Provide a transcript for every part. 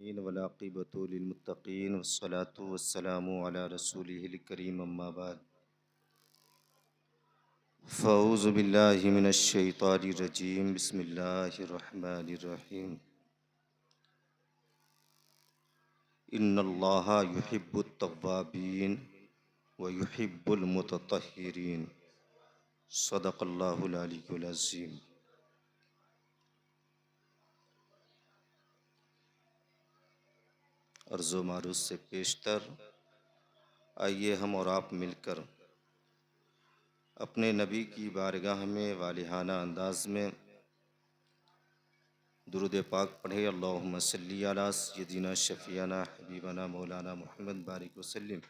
सालिहीन वल आक़िबतु लिलमुत्तक़ीन वस्सलातु वस्सलामु अला रसूलिहिल करीम अम्मा बाद फ़अऊज़ु बिल्लाहि मिनश शैतानिर रजीम बिस्मिल्लाहिर रहमानिर रहीम इन्नल्लाहा युहिब्बुत तव्वाबीन व युहिब्बुल मुतत्तहिरीन सदक़ल्लाहुल अलीयुल अज़ीम। अर्ज़ो मारूज़ से पेशतर आइए हम और आप मिलकर अपने नबी की बारगाह में वालिहाना अंदाज में दुरूद पाक पढ़े। अल्लाहुम्मा सल्ली अला सय्यिदिना शफ़ीअना हबीबना मौलाना मुहम्मद बारिक वसल्लिम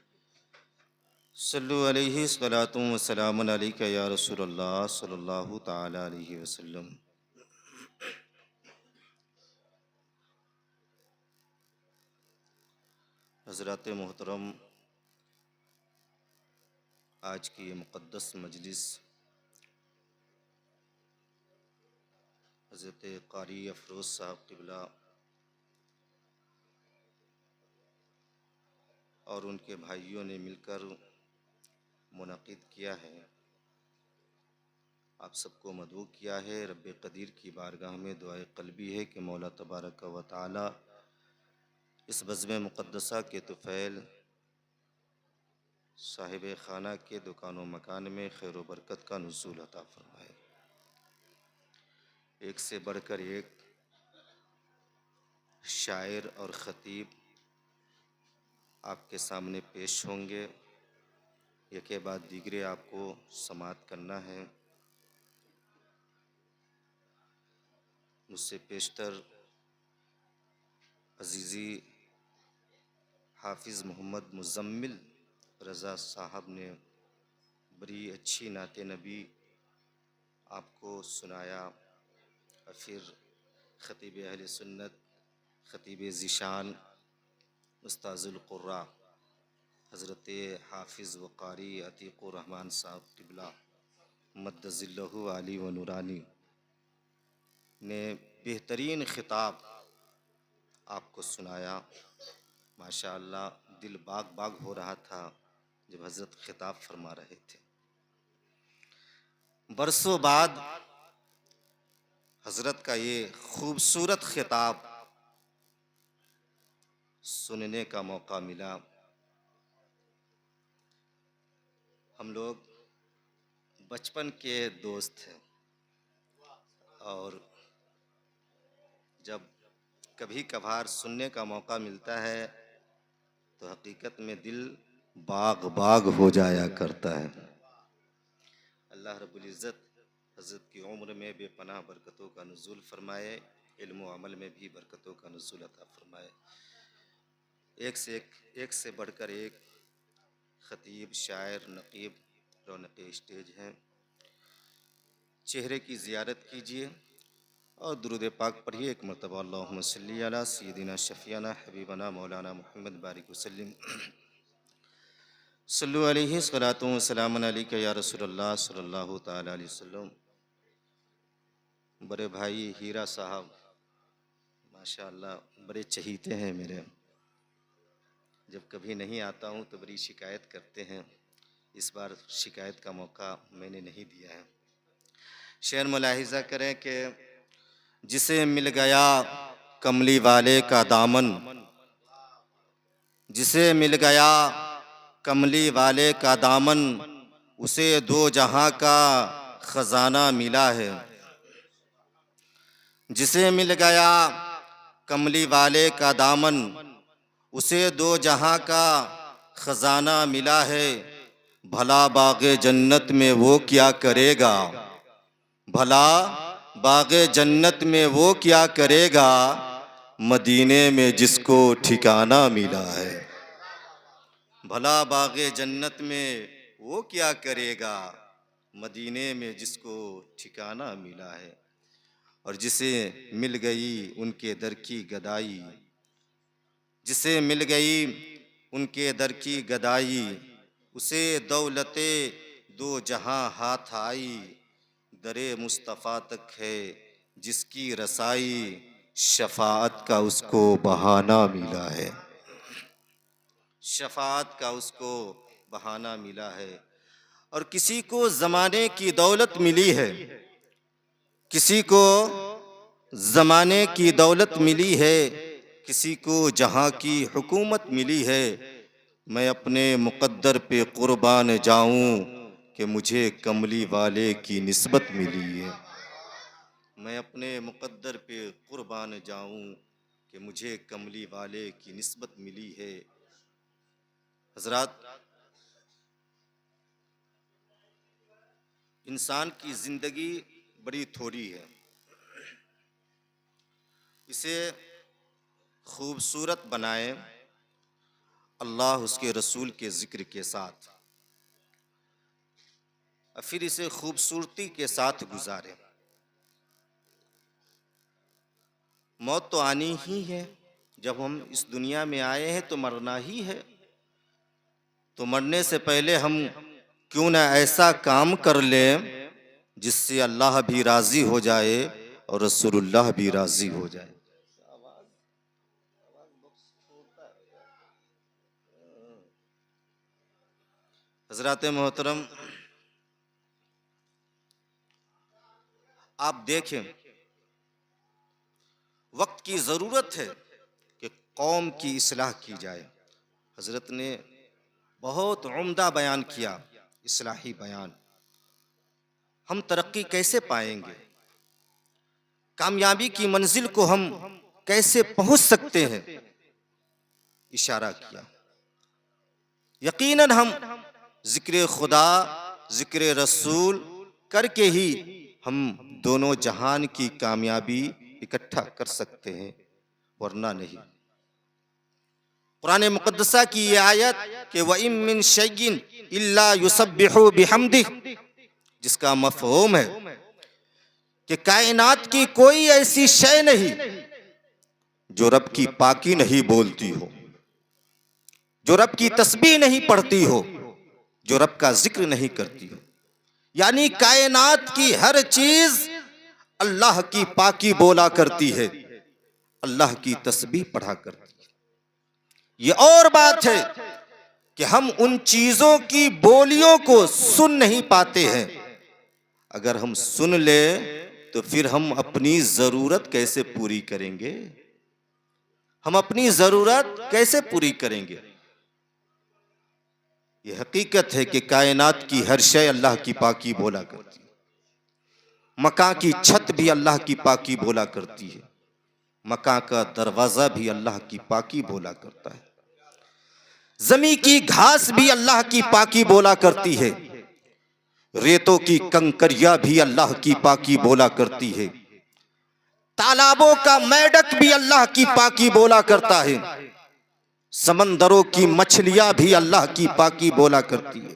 सल्लु अलैहि सलातुम व सलामुन अलैका या रसूलल्लाह सल्लल्लाहु तआला अलैहि वसल्लम। हज़रात मोहतरम, आज की ये मुक़द्दस मजलिस हज़रत क़ारी अफ़रोज़ साहब क़िबला और उनके भाइयों ने मिलकर मुनक़िद किया है। आप सबको मदऊ किया है। रब्बे क़दीर की बारगाह में दुआए क़ल्बी है कि मौला तबारक व तआला इस बज़्म मुक़द्दसा के तुफ़ैल साहिब खाना के दुकान व मकान में खैर व बरकत का नुज़ूल अता फ़रमाए। एक से बढ़कर एक शायर और ख़तीब आपके सामने पेश होंगे। एक के बाद दीगरे आपको समाअत करना है। मुझसे पेशतर अज़ीज़ी हाफिज़ मोहम्मद मुज़म्मिल रज़ा साहब ने बड़ी अच्छी नाते नबी आपको सुनाया। और फिर ख़तीब अहले सुन्नत ख़तीब ज़ीशान उस्ताज़ुल क़ुर्रा हज़रत हाफिज़ व क़ारी अतीक़ुर रहमान साहब क़िबला मद्दज़िल्लहु आली व नूरानी ने बेहतरीन ख़िताब आपको सुनाया। माशा अल्लाह, दिल बाग बाग हो रहा था जब हज़रत ख़िताब फरमा रहे थे। बरसों बाद हज़रत का ये खूबसूरत ख़िताब सुनने का मौका मिला। हम लोग बचपन के दोस्त हैं और जब कभी कभार सुनने का मौका मिलता है तो हकीकत में दिल बाग बाग हो जाया करता है। अल्लाह रब्बुल इज़्ज़त हज़रत की उम्र में बेपनाह बरकतों का नुज़ूल फरमाए, इल्म व अमल में भी बरकतों का नुज़ूल अता फरमाए। एक से बढ़कर एक ख़तीब, शायर, नक़ीब रौनक़ स्टेज हैं। चेहरे की ज़ियारत कीजिए और दुरूद पाक पढ़िए एक मरतबा। अल्लाहुम्मा सल्ली अला सय्यिदिना शफ़ीअना हबीबना मौलाना मुहम्मद बारिक वसल्लिम सल्लु अलैहि सलातु व सलामुन अलैका या रसूलल्लाह सल्लल्लाहु तआला अलैहि वसल्लम। बड़े भाई हीरा साहब माशाअल्लाह बड़े चहीते हैं मेरे। जब कभी नहीं आता हूँ तो बड़ी शिकायत करते हैं। इस बार शिकायत का मौका मैंने नहीं दिया है। शेर मुलाहिज़ा करें कि जिसे मिल गया कमली वाले का दामन, जिसे मिल गया कमली वाले का दामन, उसे दो जहां का खजाना मिला है। जिसे मिल गया कमली वाले का दामन, उसे दो जहां का खजाना मिला है। भला बाग़े जन्नत में वो क्या करेगा, भला बाग़े जन्नत में वो क्या करेगा, मदीने में जिसको ठिकाना मिला है। भला बाग़े जन्नत में वो क्या करेगा, मदीने में जिसको ठिकाना मिला है। और जिसे मिल गई उनके दर की गदाई, जिसे मिल गई उनके दर की गदाई, उसे दौलते दो जहां हाथ आई। दरे मुस्तफ़ा तक है जिसकी रसाई, शफाअत का उसको बहाना मिला है। शफाअत का उसको बहाना मिला है। और किसी को ज़माने की दौलत मिली है, किसी को ज़माने की दौलत मिली है, किसी को जहाँ की हुकूमत मिली है। मैं अपने मुक़द्दर पे क़ुर्बान जाऊँ कि मुझे कमली वाले की निस्बत मिली है। मैं अपने मुक़द्दर पे क़ुर्बान जाऊँ कि मुझे कमली वाले की निस्बत मिली है। हज़रात, इंसान की ज़िंदगी बड़ी थोड़ी है, इसे खूबसूरत बनाए अल्लाह उसके रसूल के ज़िक्र के साथ, और फिर इसे खूबसूरती के साथ गुजारे। मौत तो आनी ही है। जब हम इस दुनिया में आए हैं तो मरना ही है। तो मरने से पहले हम क्यों ना ऐसा काम कर लें जिससे अल्लाह भी राज़ी हो जाए और रसूलुल्लाह भी राज़ी हो जाए। हज़रात मोहतरम, आप देखें, वक्त की ज़रूरत है कि कौम की इस्लाह की जाए। हज़रत ने बहुत उम्दा बयान किया, इस्लाही बयान। हम तरक्की कैसे पाएंगे, कामयाबी की मंजिल को हम कैसे पहुंच सकते हैं, इशारा किया। यकीनन हम ज़िक्र खुदा, ज़िक्र रसूल करके ही हम दोनों जहान की कामयाबी इकट्ठा कर सकते हैं, वरना नहीं। कुरान मुक़द्दसा की ये आयत कि वइम मिन शैइन इल्ला युसब्बिहु बिहम्दिही, जिसका मफ़हूम है कि कायनात की कोई ऐसी शय नहीं जो रब की पाकी नहीं बोलती हो, जो रब की तस्बीह नहीं पढ़ती हो, जो रब का जिक्र नहीं करती हो। यानी कायनात की हर चीज अल्लाह की पाकी बोला करती है, अल्लाह की तस्बीह पढ़ा करती है। ये और बात है कि हम उन चीजों की बोलियों को सुन नहीं पाते हैं। अगर हम सुन ले तो फिर हम अपनी जरूरत कैसे पूरी करेंगे, हम अपनी जरूरत कैसे पूरी करेंगे। ये हकीकत है कि कायनात की हर शय अल्लाह की पाकी बोला करती है। मकान की छत भी अल्लाह की पाकी बोला करती है, मकान का दरवाजा भी अल्लाह की पाकी बोला करता है, जमी की घास भी अल्लाह की पाकी बोला करती है, रेतों की कंकरिया भी अल्लाह की पाकी बोला करती है, तालाबों का मेढक भी अल्लाह की पाकी बोला करता है, समंदरों की मछलियां भी अल्लाह की पाकी बोला करती है,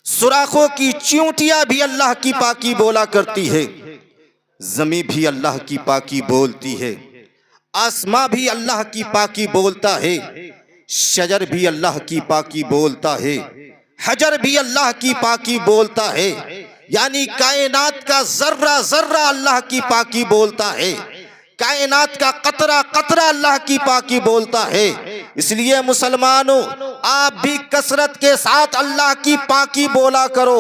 सुराखों की चींटियां भी अल्लाह की पाकी बोला करती है, जमी भी अल्लाह की पाकी बोलती है, आसमां भी अल्लाह की पाकी बोलता है, शजर भी अल्लाह की पाकी बोलता है, हजर भी अल्लाह की पाकी बोलता है। यानी कायनात का जर्रा जर्रा अल्लाह की पाकी बोलता है, कायनात का कतरा कतरा अल्लाह की पाकी बोलता है। इसलिए मुसलमानों, आप भी कसरत के साथ अल्लाह की पाकी बोला करो,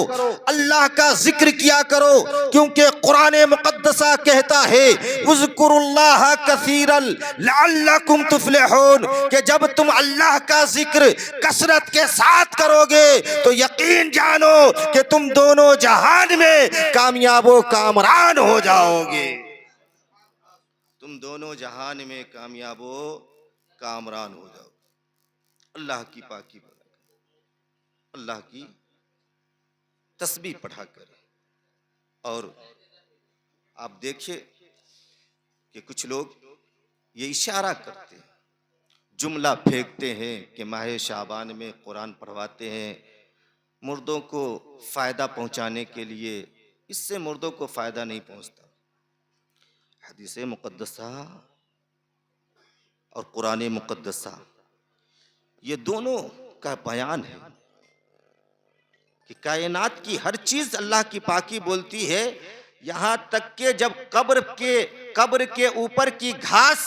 अल्लाह का जिक्र किया करो, क्योंकि कुरान मुक़द्दसा कहता है उज़्कुरुल्लाह कसीरन लअल्लकुम तुफ़्लिहून, कि जब तुम अल्लाह का जिक्र कसरत के साथ करोगे तो यकीन जानो कि तुम दोनों जहान में कामयाबो कामरान हो जाओगे, तुम दोनों जहान में कामयाबो कामरान हो जाओ। अल्लाह की पाकी बोला करें, अल्लाह की तस्बीह पढ़ा करें। और आप देखिए कि कुछ लोग ये इशारा करते हैं, जुमला फेंकते हैं कि माह शाबान में कुरान पढ़वाते हैं मुर्दों को फ़ायदा पहुंचाने के लिए। इससे मुर्दों को फ़ायदा नहीं पहुंचता। हदीस मुक़द्दसा और कुरान मुक़द्दसा ये दोनों का बयान है कि कायनात की हर चीज़ अल्लाह की पाकी बोलती है। यहाँ तक कि जब कब्र के ऊपर की घास